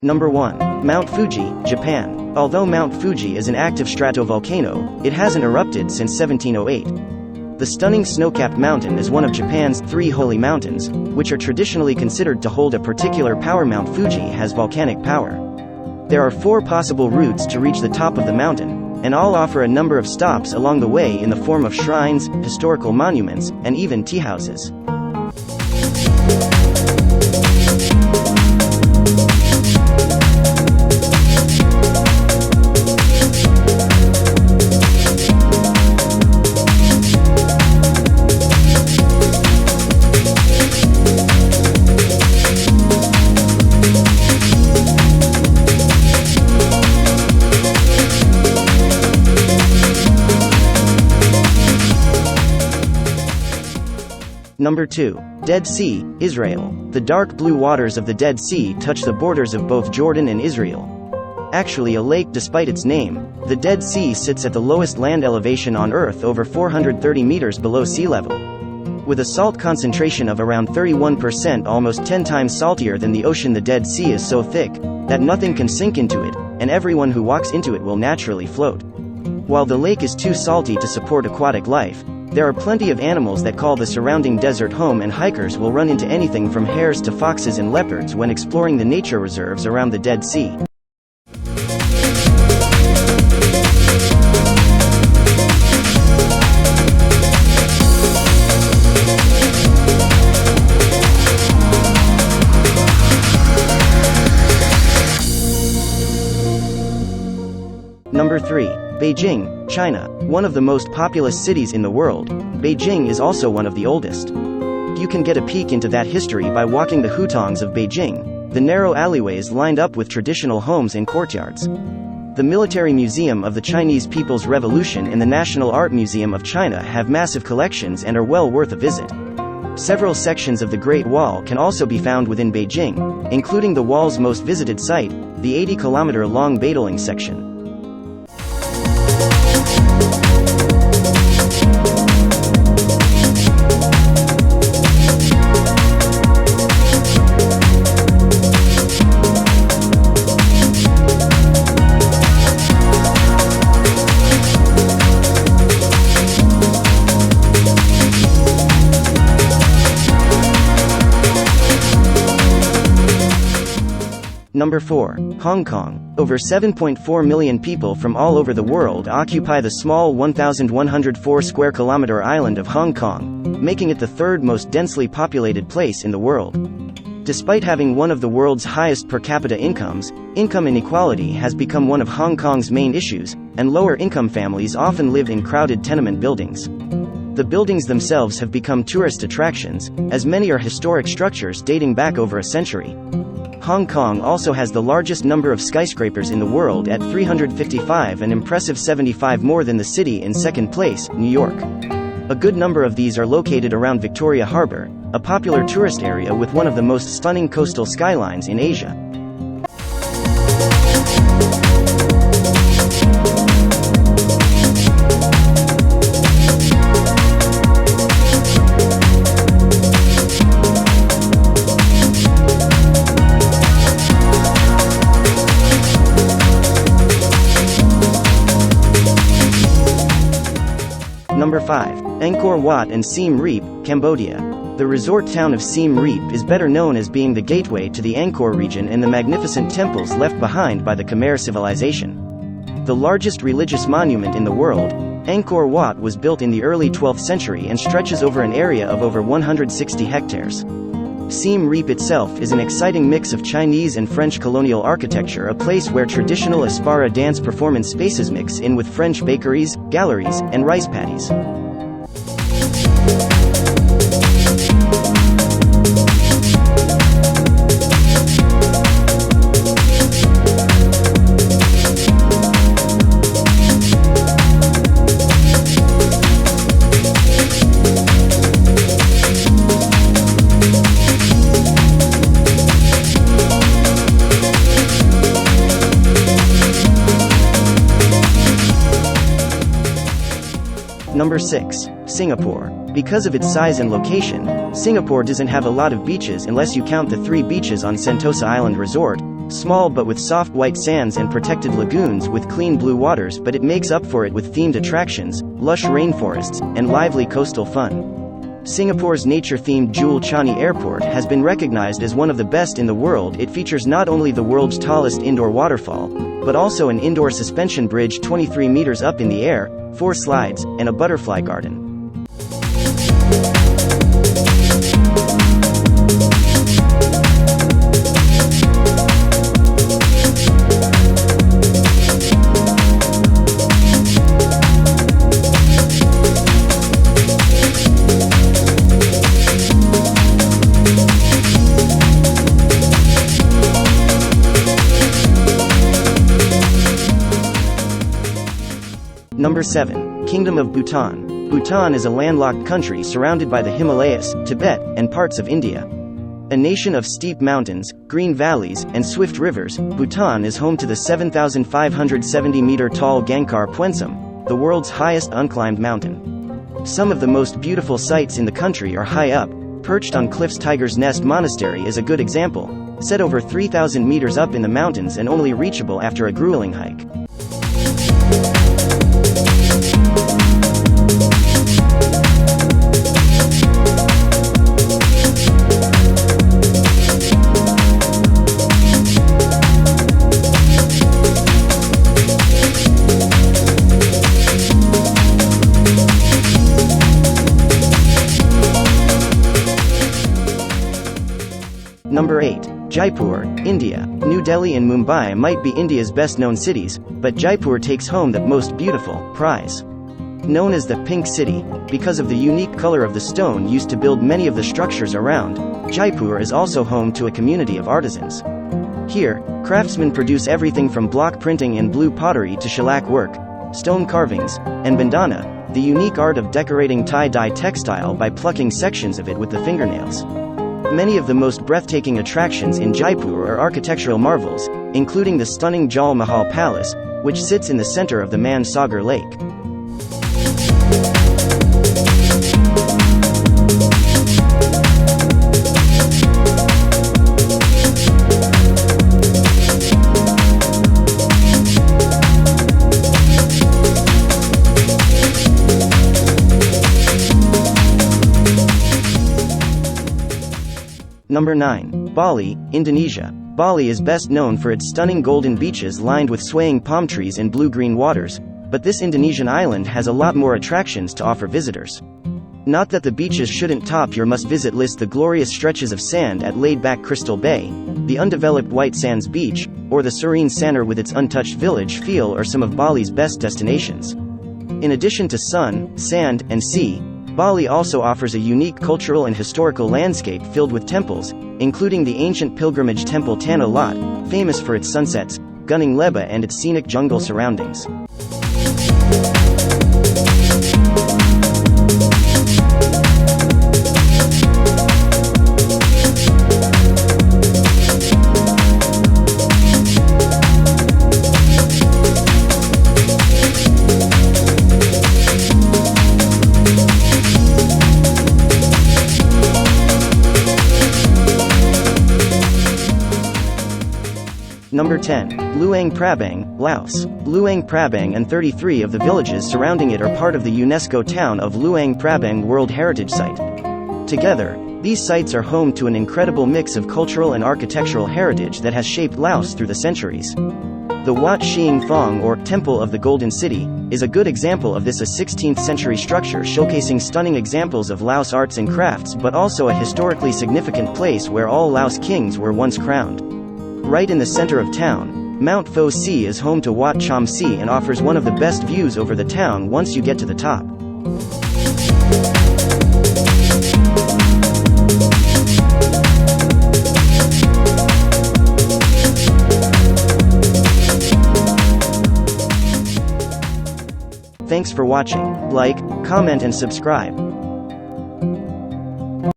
Number 1. Mount Fuji, Japan. Although Mount Fuji is an active stratovolcano, it hasn't erupted since 1708. The stunning snow-capped mountain is one of Japan's 3 holy mountains, which are traditionally considered to hold a particular power. Mount Fuji has volcanic power. There are 4 possible routes to reach the top of the mountain, and all offer a number of stops along the way in the form of shrines, historical monuments, and even tea houses. Number 2. Dead Sea, Israel. The dark blue waters of the Dead Sea touch the borders of both Jordan and Israel. Actually a lake despite its name, the Dead Sea sits at the lowest land elevation on Earth, over 430 meters below sea level. With a salt concentration of around 31%, almost 10 times saltier than the ocean, the Dead Sea is so thick that nothing can sink into it, and everyone who walks into it will naturally float. While the lake is too salty to support aquatic life, there are plenty of animals that call the surrounding desert home, and hikers will run into anything from hares to foxes and leopards when exploring the nature reserves around the Dead Sea. Number 3. Beijing, China. One of the most populous cities in the world, Beijing is also one of the oldest. You can get a peek into that history by walking the hutongs of Beijing, the narrow alleyways lined up with traditional homes and courtyards. The Military Museum of the Chinese People's Revolution and the National Art Museum of China have massive collections and are well worth a visit. Several sections of the Great Wall can also be found within Beijing, including the wall's most visited site, the 80-kilometer-long Badaling section. Number 4. Hong Kong. Over 7.4 million people from all over the world occupy the small 1,104 square kilometer island of Hong Kong, making it the 3rd most densely populated place in the world. Despite having one of the world's highest per capita incomes, income inequality has become one of Hong Kong's main issues, and lower-income families often live in crowded tenement buildings. The buildings themselves have become tourist attractions, as many are historic structures dating back over a century. Hong Kong also has the largest number of skyscrapers in the world at 355, an impressive 75 more than the city in second place, New York. A good number of these are located around Victoria Harbour, a popular tourist area with one of the most stunning coastal skylines in Asia. Number 5. Angkor Wat and Siem Reap, Cambodia. The resort town of Siem Reap is better known as being the gateway to the Angkor region and the magnificent temples left behind by the Khmer civilization. The largest religious monument in the world, Angkor Wat was built in the early 12th century and stretches over an area of over 160 hectares. Siem Reap itself is an exciting mix of Chinese and French colonial architecture, a place where traditional Aspara dance performance spaces mix in with French bakeries, galleries, and rice paddies. Number 6. Singapore. Because of its size and location, Singapore doesn't have a lot of beaches unless you count the 3 beaches on Sentosa Island Resort, Small but with soft white sands and protected lagoons with clean blue waters, but it makes up for it with themed attractions, lush rainforests, and lively coastal fun. Singapore's nature-themed Jewel Changi Airport has been recognized as one of the best in the world. It features not only the world's tallest indoor waterfall, but also an indoor suspension bridge 23 meters up in the air, 4 slides, and a butterfly garden. Number 7. Kingdom of Bhutan. Bhutan is a landlocked country surrounded by the Himalayas, Tibet, and parts of India. A nation of steep mountains, green valleys, and swift rivers, Bhutan is home to the 7,570-meter-tall Gangkhar Puensum, the world's highest unclimbed mountain. Some of the most beautiful sights in the country are high up. Perched on cliffs. Tiger's Nest Monastery is a good example, set over 3,000 meters up in the mountains and only reachable after a grueling hike. Number 8. Jaipur, India. New Delhi and Mumbai might be India's best-known cities, but Jaipur takes home the most beautiful prize. Known as the Pink City, because of the unique color of the stone used to build many of the structures around, Jaipur is also home to a community of artisans. Here, craftsmen produce everything from block printing and blue pottery to shellac work, stone carvings, and bandana, the unique art of decorating tie-dye textile by plucking sections of it with the fingernails. Many of the most breathtaking attractions in Jaipur are architectural marvels, including the stunning Jal Mahal Palace, which sits in the center of the Man Sagar Lake. Number 9. Bali, Indonesia. Bali is best known for its stunning golden beaches lined with swaying palm trees and blue-green waters, but this Indonesian island has a lot more attractions to offer visitors. Not that the beaches shouldn't top your must-visit list. The glorious stretches of sand at laid-back Crystal Bay, the undeveloped White Sands Beach, or the serene Sanur with its untouched village feel are some of Bali's best destinations. In addition to sun, sand, and sea, Bali also offers a unique cultural and historical landscape filled with temples, including the ancient pilgrimage temple Tanah Lot, famous for its sunsets, Gunung Leba and its scenic jungle surroundings. Number 10. Luang Prabang, Laos. Luang Prabang and 33 of the villages surrounding it are part of the UNESCO town of Luang Prabang World Heritage Site. Together, these sites are home to an incredible mix of cultural and architectural heritage that has shaped Laos through the centuries. The Wat Sieng Thong, or Temple of the Golden City, is a good example of this, a 16th century structure showcasing stunning examples of Laos arts and crafts, but also a historically significant place where all Laos kings were once crowned. Right in the center of town, Mount Pho Si is home to Wat Cham Si and offers one of the best views over the town once you get to the top. Thanks for watching. Like, comment and subscribe.